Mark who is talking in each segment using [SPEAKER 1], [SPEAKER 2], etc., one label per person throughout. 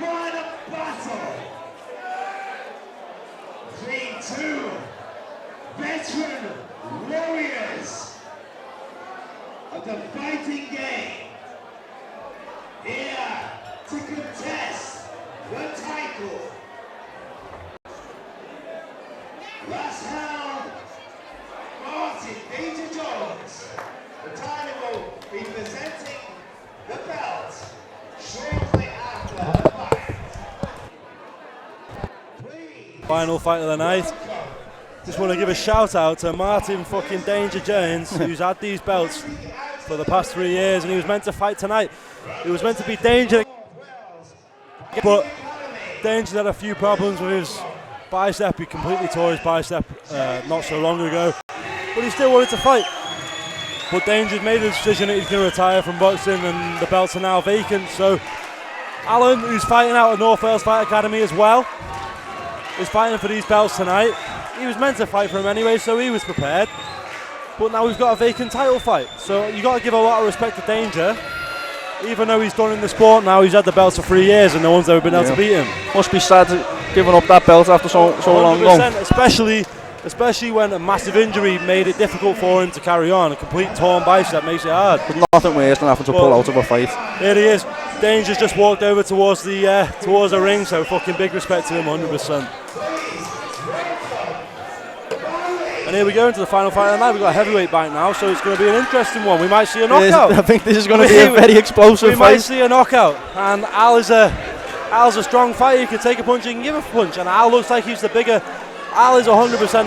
[SPEAKER 1] final battle between two veteran warriors of the fighting game, here to contest the title. Last round, Martin Danger Jones, the title will be presenting the belt shortly after the fight. Please.
[SPEAKER 2] Final fight of the night. Just want to give a shout out to Martin fucking Danger Jones, who's had these belts for the past 3 years, and he was meant to fight tonight. It was meant to be Danger, but Danger's had a few problems with his bicep. He completely tore his bicep not so long ago, but he still wanted to fight. But Danger's made a decision that he's going to retire from boxing, and the belts are now vacant. So Allan, who's fighting out of North Wales Fight Academy as well, is fighting for these belts tonight. He was meant to fight for him anyway, so he was prepared. But now we've got a vacant title fight, so you got to give a lot of respect to Danger. Even though he's done in the sport now, he's had the belts for 3 years and no one's ever been able to beat him.
[SPEAKER 3] Must be sad giving up that belt after so long ago.
[SPEAKER 2] Especially when a massive injury made it difficult for him to carry on. A complete torn bicep makes it hard.
[SPEAKER 3] But nothing worse than having to pull out of a fight.
[SPEAKER 2] Here he is. Danger's just walked over towards the ring, so fucking big respect to him, 100%. And here we go into the final fight of the night. We've got a heavyweight bout now, so it's going to be an interesting one. We might see a knockout.
[SPEAKER 3] I think this is going to be a very explosive fight.
[SPEAKER 2] We might see a knockout. And Al's a strong fighter. He can take a punch, he can give a punch. And Al looks like he's the bigger. Al is 100%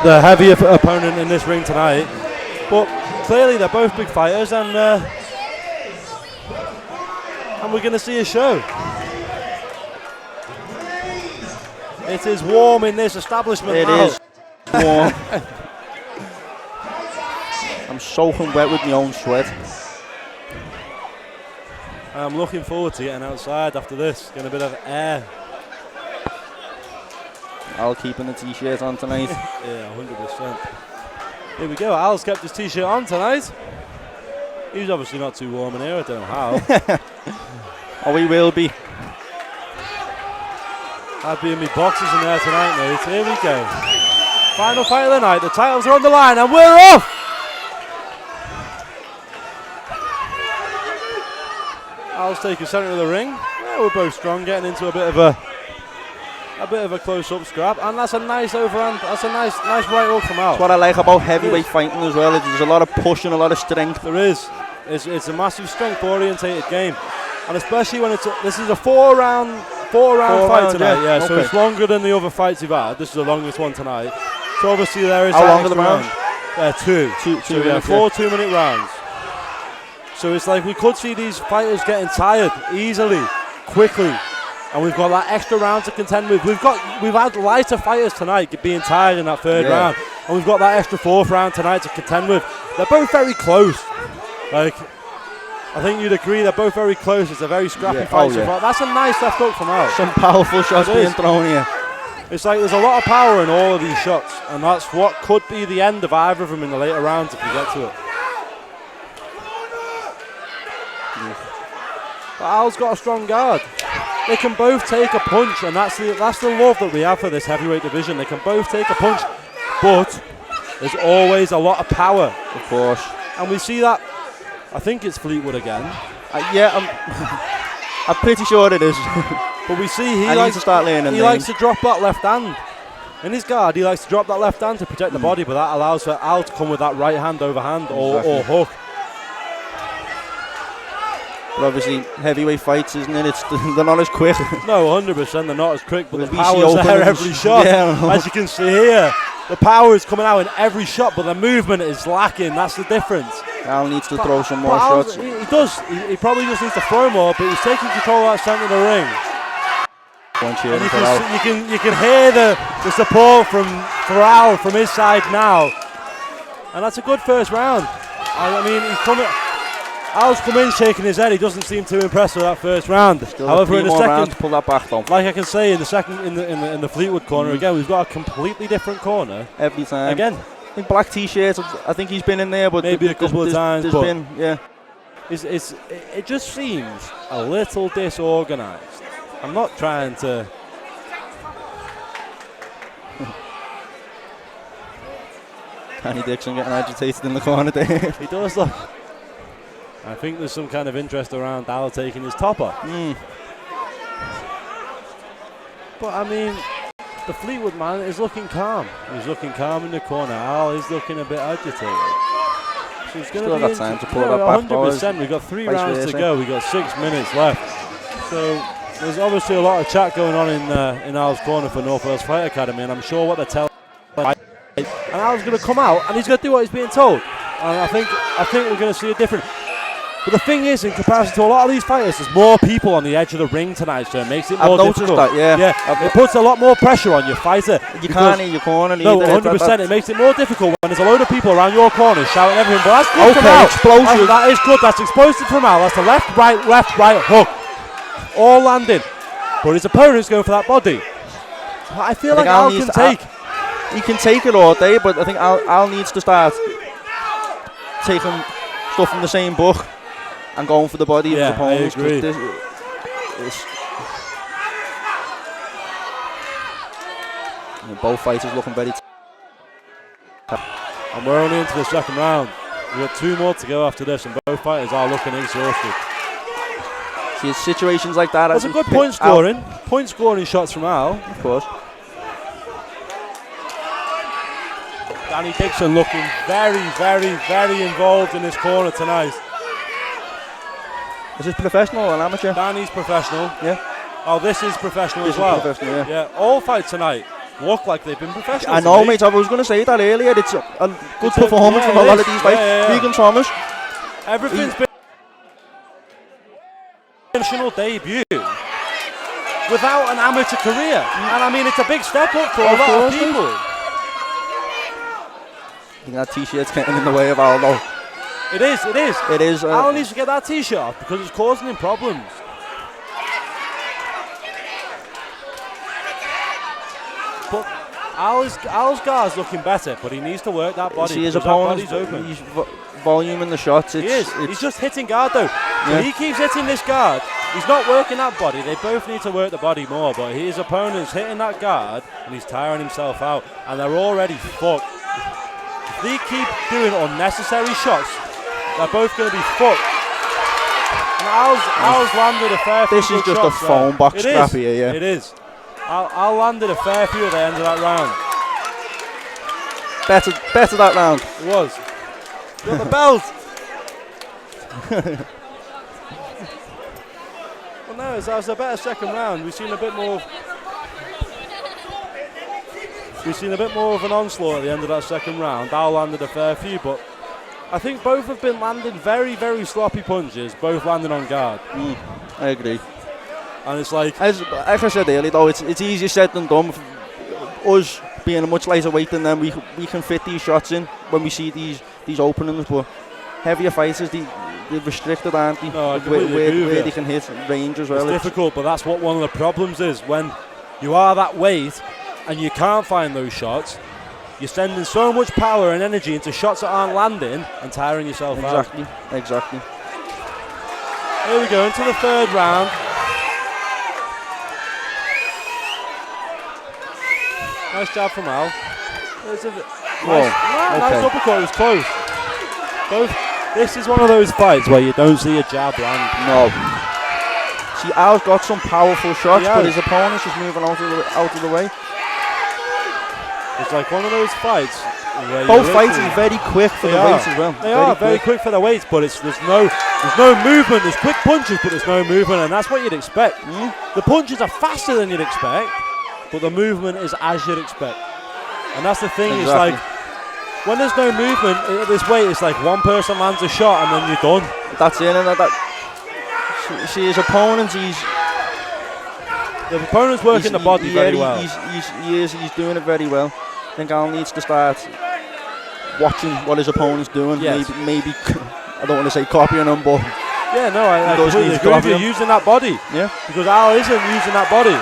[SPEAKER 2] the heavier opponent in this ring tonight. But clearly they're both big fighters, and we're going to see a show. It is warm in this establishment now.
[SPEAKER 3] It is warm. I'm soaking wet with my own sweat.
[SPEAKER 2] I'm looking forward to getting outside after this, getting a bit of air.
[SPEAKER 3] Al keeping the t-shirt on tonight.
[SPEAKER 2] Yeah, 100%. Here we go, Al's kept his t-shirt on tonight. He's obviously not too warm in here, I don't know how.
[SPEAKER 3] Oh, he will be.
[SPEAKER 2] I'd be in my boxes in there tonight, mate. Here we go. Final fight of the night, the titles are on the line, and we're off! Al's taking centre of the ring. Yeah, we're both strong, getting into a bit of a close-up scrap, and that's a nice overhand. That's a nice right hook from Al.
[SPEAKER 3] That's what I like about heavyweight fighting as well. There's a lot of push and a lot of strength.
[SPEAKER 2] There is. It's a massive strength-orientated game, and especially when this is a four-round fight tonight. Yeah, so it's longer than the other fights you've had. This is the longest one tonight. So obviously there is.
[SPEAKER 3] How long are the rounds?
[SPEAKER 2] Two. Yeah, 4 2-minute rounds. So it's like we could see these fighters getting tired easily, quickly, and we've got that extra round to contend with. We've had lighter fighters tonight being tired in that third round, and we've got that extra fourth round tonight to contend with. They're both very close. Like, I think you'd agree they're both very close. It's a very scrappy fight so far. That's a nice left hook from Al.
[SPEAKER 3] Some powerful shots being thrown here.
[SPEAKER 2] It's like there's a lot of power in all of these shots, and that's what could be the end of either of them in the later rounds if we get to it. But Al's got a strong guard. They can both take a punch, and that's the love that we have for this heavyweight division. They can both take a punch, but there's always a lot of power,
[SPEAKER 3] of course.
[SPEAKER 2] And we see that. I think it's Fleetwood again.
[SPEAKER 3] I'm pretty sure it is.
[SPEAKER 2] But we see he likes to drop that left hand. In his guard, he likes to drop that left hand to protect the body, but that allows for Al to come with that right hand overhand or hook.
[SPEAKER 3] But obviously, heavyweight fights, isn't it? They're not as quick.
[SPEAKER 2] No, 100% they're not as quick, but the power's there every shot. As you can see here, the power is coming out in every shot, but the movement is lacking. That's the difference.
[SPEAKER 3] Al needs to throw some more shots.
[SPEAKER 2] He does. He probably just needs to throw more, but he's taking control of that centre of the ring. And you can hear the support for Al from his side now, and that's a good first round. I mean, Al's come in shaking his head. He doesn't seem too impressed with that first round. However, in the second,
[SPEAKER 3] pull that back down.
[SPEAKER 2] Like I can say, in the second, in the Fleetwood corner again, we've got a completely different corner
[SPEAKER 3] every time.
[SPEAKER 2] Again,
[SPEAKER 3] in black t-shirts, I think he's been in there, but
[SPEAKER 2] maybe a couple of times.
[SPEAKER 3] There's been,
[SPEAKER 2] it just seems a little disorganised. I'm not trying to.
[SPEAKER 3] Danny Dixon getting agitated in the corner there.
[SPEAKER 2] He does look. I think there's some kind of interest around Al taking his top off. But I mean, the Fleetwood man is looking calm. He's looking calm in the corner. Al is looking a bit agitated. So it's going to be
[SPEAKER 3] time to pull that back.
[SPEAKER 2] 100%. We've got 3 rounds to go. We've got 6 minutes left. So there's obviously a lot of chat going on in Al's corner for North Wales Fight Academy, and I'm sure what they're telling. And Al's going to come out and he's going to do what he's being told. And I think we're going to see a different. But the thing is, in comparison to a lot of these fighters, there's more people on the edge of the ring tonight, so it makes it more difficult.
[SPEAKER 3] That, yeah.
[SPEAKER 2] It puts a lot more pressure on your fighter.
[SPEAKER 3] You can't in your corner either.
[SPEAKER 2] No, 100%. It makes it more difficult when there's a load of people around your corner shouting everything. But that's good from Al.
[SPEAKER 3] Explosive.
[SPEAKER 2] That is good. That's explosive from Al. That's the left, right hook. All landing. But his opponent's going for that body. I feel like Al can take.
[SPEAKER 3] He can take it all day, but I think Al needs to start taking stuff from the same book and going for the body of his opponents.
[SPEAKER 2] I agree.
[SPEAKER 3] Both fighters looking very
[SPEAKER 2] and we're only into the second round. We've got 2 more to go after this, and both fighters are looking exhausted.
[SPEAKER 3] See, it's situations like that.
[SPEAKER 2] That's a good point scoring. Point scoring shots from Al.
[SPEAKER 3] Of course.
[SPEAKER 2] Danny Dixon looking very, very, very involved in this corner tonight.
[SPEAKER 3] Is this professional or an amateur?
[SPEAKER 2] Danny's professional.
[SPEAKER 3] Yeah.
[SPEAKER 2] Oh, this is professional as well.
[SPEAKER 3] Professional,
[SPEAKER 2] yeah. All fights tonight look like they've been professional.
[SPEAKER 3] I know, mate. I was going to say that earlier. It's a good performance from a lot of these fights. Regan Thomas.
[SPEAKER 2] Everything's been a professional debut without an amateur career. And I mean, it's a big step up for a lot of people.
[SPEAKER 3] I think that t-shirt's getting in the way of Al, though.
[SPEAKER 2] It is.
[SPEAKER 3] It is.
[SPEAKER 2] Al needs to get that t-shirt off because it's causing him problems. But Al's guard's looking better, but he needs to work that body.
[SPEAKER 3] See his opponent's
[SPEAKER 2] open.
[SPEAKER 3] He's volume in the shots.
[SPEAKER 2] He's just hitting guard though. Yeah. He keeps hitting this guard. He's not working that body. They both need to work the body more, but his opponent's hitting that guard and he's tiring himself out, and they're already fucked. If they keep doing unnecessary shots, they're both going to be fucked. And Al's landed a fair few.
[SPEAKER 3] This is just a phone box scrap here, yeah.
[SPEAKER 2] It is. Al landed a fair few at the end of that round.
[SPEAKER 3] Better that round.
[SPEAKER 2] It was. Got the belt. Well, no, that was a better second round. We've seen a bit more. We've seen a bit more of an onslaught at the end of that second round. Al landed a fair few, but I think both have been landing very, very sloppy punches. Both landing on guard.
[SPEAKER 3] I agree.
[SPEAKER 2] And it's like
[SPEAKER 3] I said earlier, though, it's easier said than done. Us being a much lighter weight than them, we can fit these shots in when we see these openings. But heavier fighters, they're restricted, aren't they?
[SPEAKER 2] No,
[SPEAKER 3] where they can hit range as well.
[SPEAKER 2] It's difficult, but that's what one of the problems is. When you are that weight and you can't find those shots, you're sending so much power and energy into shots that aren't landing and tiring yourself out.
[SPEAKER 3] Exactly.
[SPEAKER 2] Here we go, into the third round. Nice jab from Al. Nice uppercut, it was close. This is one of those fights where you don't see a jab land.
[SPEAKER 3] No. See, Al's got some powerful shots, but his opponent's just moving out of the way.
[SPEAKER 2] It's like one of those fights where
[SPEAKER 3] both fights are very quick for the weights as well.
[SPEAKER 2] They are very quick for the weights, but there's no movement. There's quick punches, but there's no movement, and that's what you'd expect. The punches are faster than you'd expect, but the movement is as you'd expect. And that's the thing.
[SPEAKER 3] Exactly.
[SPEAKER 2] It's like when there's no movement at this weight, it's like one person lands a shot and then you're done.
[SPEAKER 3] That's it. And see his opponent,
[SPEAKER 2] the opponent's working the body very well.
[SPEAKER 3] He's doing it very well. I think Allan needs to start watching what his opponent's doing.
[SPEAKER 2] Yes.
[SPEAKER 3] Maybe I don't want to say copying him, but
[SPEAKER 2] yeah, no, I completely agree with you using that body.
[SPEAKER 3] Yeah,
[SPEAKER 2] because Al isn't using that body.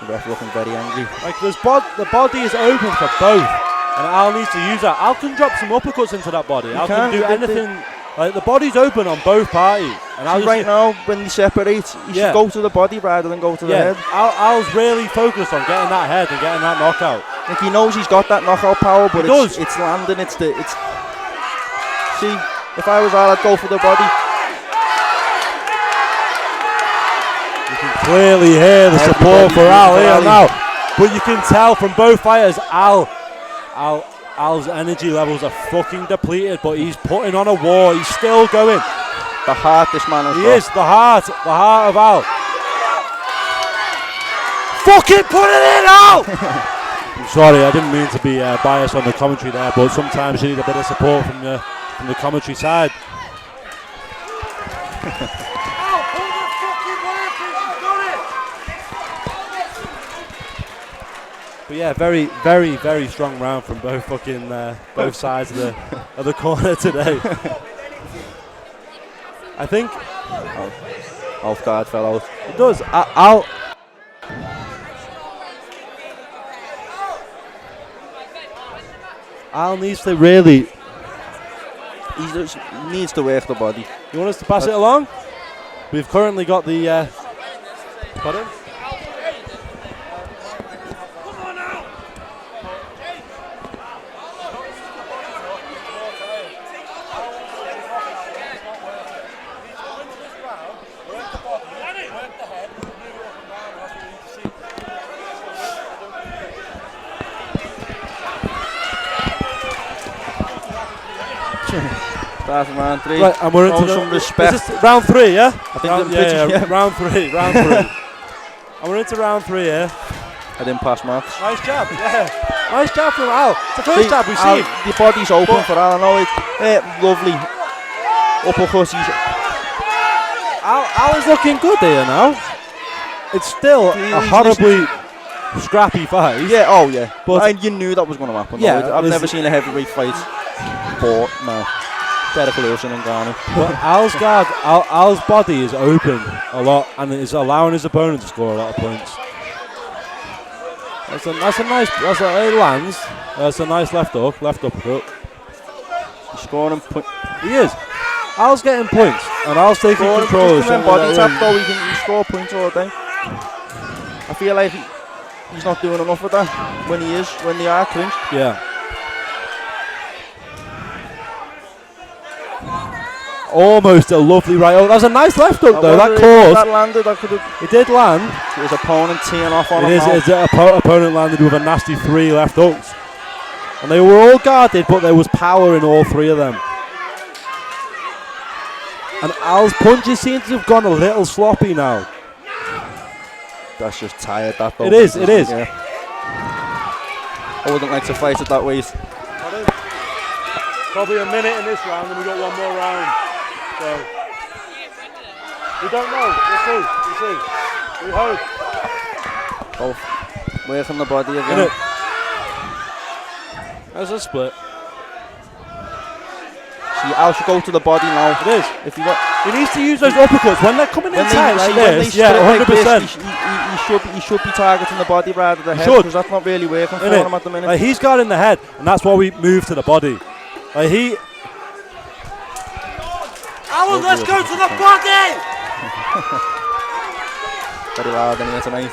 [SPEAKER 3] The ref looking very angry.
[SPEAKER 2] Like the body is open for both. And Al needs to use that. Al can drop some uppercuts into that body. Al can do anything. Like, the body's open on both parties. And Al
[SPEAKER 3] right now, when they separate, he should go to the body rather than go to the head.
[SPEAKER 2] Al's really focused on getting that head and getting that knockout.
[SPEAKER 3] Like, he knows he's got that knockout power, but it's landing. See, if I was Al, I'd go for the body.
[SPEAKER 2] You can clearly hear the support for Al here now. But you can tell from both fighters, Al's energy levels are fucking depleted, but he's putting on a war. He's still going.
[SPEAKER 3] The heart this man has got.
[SPEAKER 2] He is, the heart of Al. Fucking put it in, Al! I'm sorry, I didn't mean to be biased on the commentary there, but sometimes you need a bit of support from the commentary side. But yeah, very, very, very strong round from both fucking both sides of the corner today. I think
[SPEAKER 3] off guard fell out.
[SPEAKER 2] It does. Al needs to really.
[SPEAKER 3] He needs to work the body.
[SPEAKER 2] You want us to pass it along? We've currently got the. Pardon?
[SPEAKER 3] That's round 3.
[SPEAKER 2] Right, and we're into
[SPEAKER 3] some respect.
[SPEAKER 2] Is this round 3, yeah?
[SPEAKER 3] I think
[SPEAKER 2] round 3. And we're into round 3 here.
[SPEAKER 3] I didn't pass maths.
[SPEAKER 2] Nice jab, yeah. Nice jab from Al. It's the first jab we've seen.
[SPEAKER 3] The body's open for Al. I know it's lovely. Uppercut.
[SPEAKER 2] Al is looking good here now. It's still a horribly scrappy fight.
[SPEAKER 3] Yeah, oh yeah. But you knew that was going to happen.
[SPEAKER 2] Yeah,
[SPEAKER 3] I've never seen a heavyweight fight. But no. Better collision than Ghana.
[SPEAKER 2] But Al's body is open a lot and is allowing his opponent to score a lot of points. It lands. That's a nice left uppercut.
[SPEAKER 3] He's scoring points.
[SPEAKER 2] He is. Al's getting points and Al's taking control.
[SPEAKER 3] Just body tap though, he can score points all day. I feel like he's not doing enough of that when they are clinched.
[SPEAKER 2] Yeah. Almost a lovely right. Oh, that was a nice left hook though. That caught.
[SPEAKER 3] That landed. That could have.
[SPEAKER 2] It did land.
[SPEAKER 3] His opponent teeing off on him.
[SPEAKER 2] His opponent landed with a nasty 3 left hooks, and they were all guarded, but there was power in all 3 of them. And Al's punches seem to have gone a little sloppy now.
[SPEAKER 3] That's just tired. That though.
[SPEAKER 2] It is.
[SPEAKER 3] Yeah. I wouldn't like to fight at that weight.
[SPEAKER 2] Probably a minute in this round, and we got one more round. So we don't know. We'll see. We hope.
[SPEAKER 3] Both working the body again.
[SPEAKER 2] There's a split.
[SPEAKER 3] See, Al should go to the body now.
[SPEAKER 2] It is.
[SPEAKER 3] If he
[SPEAKER 2] needs to use those uppercuts when they're coming in tight like this. Yeah, 100%.
[SPEAKER 3] He should be targeting the body rather than the head, because that's not really working for him at the minute.
[SPEAKER 2] Like, he's got in the head, and that's why we move to the body. Like Allan, let's go to the body!
[SPEAKER 3] Very loud in here tonight.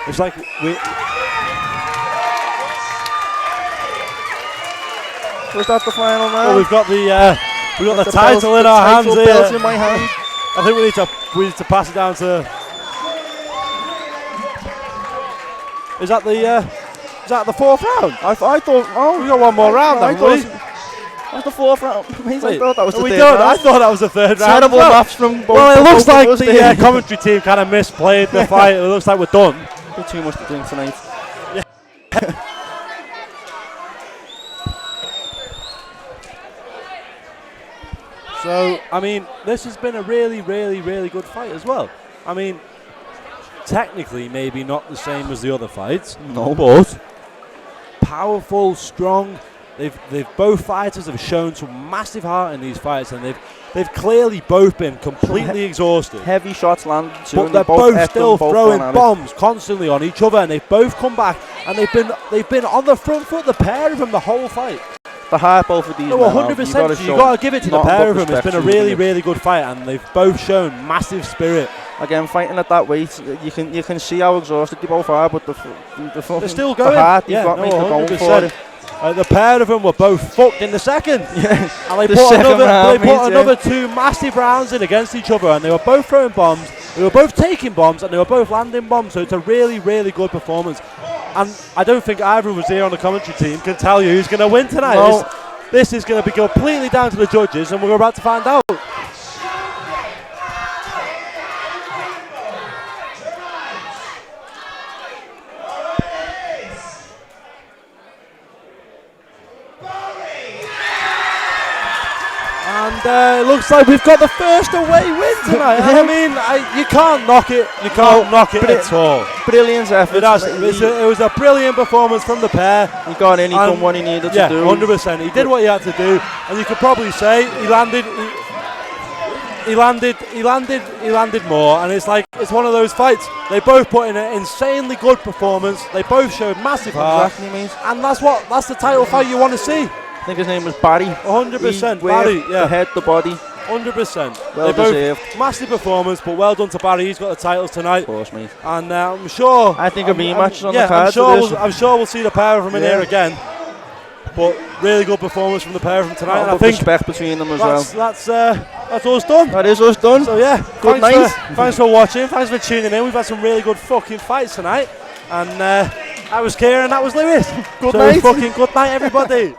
[SPEAKER 2] It's like we.
[SPEAKER 3] Was that the final now?
[SPEAKER 2] Well, we've got the title in our hands here.
[SPEAKER 3] Belt in my hand.
[SPEAKER 2] I think we need to pass it down to. Is that the 4th round?
[SPEAKER 3] I thought.
[SPEAKER 2] We got one more round, haven't we?
[SPEAKER 3] That's the 4th round. I thought that was the 3rd round.
[SPEAKER 2] I thought that was the 3rd round.
[SPEAKER 3] Terrible maths from both.
[SPEAKER 2] Well, it looks like the commentary team kind of misplayed the fight. It looks like we're done.
[SPEAKER 3] Too much to drink tonight.
[SPEAKER 2] Yeah. So, I mean, this has been a really, really, really good fight as well. I mean, technically maybe not the same as the other fights.
[SPEAKER 3] No.
[SPEAKER 2] But powerful, strong. they've both fighters have shown some massive heart in these fights, and they've clearly both been completely exhausted.
[SPEAKER 3] Heavy shots landed too,
[SPEAKER 2] But
[SPEAKER 3] and
[SPEAKER 2] they're
[SPEAKER 3] they
[SPEAKER 2] both still
[SPEAKER 3] both
[SPEAKER 2] throwing
[SPEAKER 3] gone at it.
[SPEAKER 2] bombs constantly on each other, and they've both come back, and they've been on the front foot, the pair of them, the whole fight.
[SPEAKER 3] The heart both of these
[SPEAKER 2] No,
[SPEAKER 3] men
[SPEAKER 2] 100%.
[SPEAKER 3] have.
[SPEAKER 2] You got to give it to the
[SPEAKER 3] nothing
[SPEAKER 2] pair
[SPEAKER 3] but
[SPEAKER 2] of them. It's
[SPEAKER 3] respect
[SPEAKER 2] been a
[SPEAKER 3] to
[SPEAKER 2] really,
[SPEAKER 3] them.
[SPEAKER 2] really good fight, and they've both shown massive spirit.
[SPEAKER 3] Again, fighting at that weight, you can see how exhausted they both are, but the
[SPEAKER 2] They're still going.
[SPEAKER 3] The heart they've
[SPEAKER 2] Yeah,
[SPEAKER 3] got,
[SPEAKER 2] no,
[SPEAKER 3] mate, they're going
[SPEAKER 2] 100%.
[SPEAKER 3] for it.
[SPEAKER 2] The pair of them were both fucked in the second.
[SPEAKER 3] Yeah.
[SPEAKER 2] And they
[SPEAKER 3] The
[SPEAKER 2] put
[SPEAKER 3] second
[SPEAKER 2] another,
[SPEAKER 3] round,
[SPEAKER 2] they put
[SPEAKER 3] mate,
[SPEAKER 2] another 2 massive rounds in against each other, and they were both throwing bombs, they were both taking bombs, and they were both landing bombs. So it's a really, really good performance. And I don't think either of us here on the commentary team can tell you who's going to win tonight.
[SPEAKER 3] No.
[SPEAKER 2] This is going to be completely down to the judges, and we're about to find out. And it looks like we've got the first away win tonight. I mean, you can't knock it. You can't knock it at all.
[SPEAKER 3] Brilliant effort.
[SPEAKER 2] It was a brilliant performance from the pair.
[SPEAKER 3] He got in, he done what he needed to do.
[SPEAKER 2] 100%. He did what he had to do, and you could probably say he landed more. And it's like, it's one of those fights. They both put in an insanely good performance. They both showed massive heart,
[SPEAKER 3] Exactly, mate.
[SPEAKER 2] and that's the title fight you want to see.
[SPEAKER 3] I think his name was Barry.
[SPEAKER 2] 100%,
[SPEAKER 3] He
[SPEAKER 2] Barry.
[SPEAKER 3] worked
[SPEAKER 2] Yeah.
[SPEAKER 3] the head, the body.
[SPEAKER 2] 100%.
[SPEAKER 3] Well
[SPEAKER 2] They both
[SPEAKER 3] deserved.
[SPEAKER 2] massive performance, but well done to Barry. He's got the titles tonight,
[SPEAKER 3] Of course, mate.
[SPEAKER 2] and I'm sure.
[SPEAKER 3] I think a rematch is on
[SPEAKER 2] yeah,
[SPEAKER 3] the card.
[SPEAKER 2] I'm sure we'll see the pair of them in
[SPEAKER 3] Yeah.
[SPEAKER 2] here again. But really good performance from the pair of them tonight. And I
[SPEAKER 3] But
[SPEAKER 2] think
[SPEAKER 3] respect between them as well.
[SPEAKER 2] that's us done.
[SPEAKER 3] That is us done.
[SPEAKER 2] So yeah,
[SPEAKER 3] Good
[SPEAKER 2] thanks
[SPEAKER 3] night.
[SPEAKER 2] thanks for watching. Thanks for tuning in. We've had some really good fucking fights tonight, and I was Kieran, that was Lewis.
[SPEAKER 3] Good
[SPEAKER 2] So
[SPEAKER 3] night.
[SPEAKER 2] fucking good night, everybody.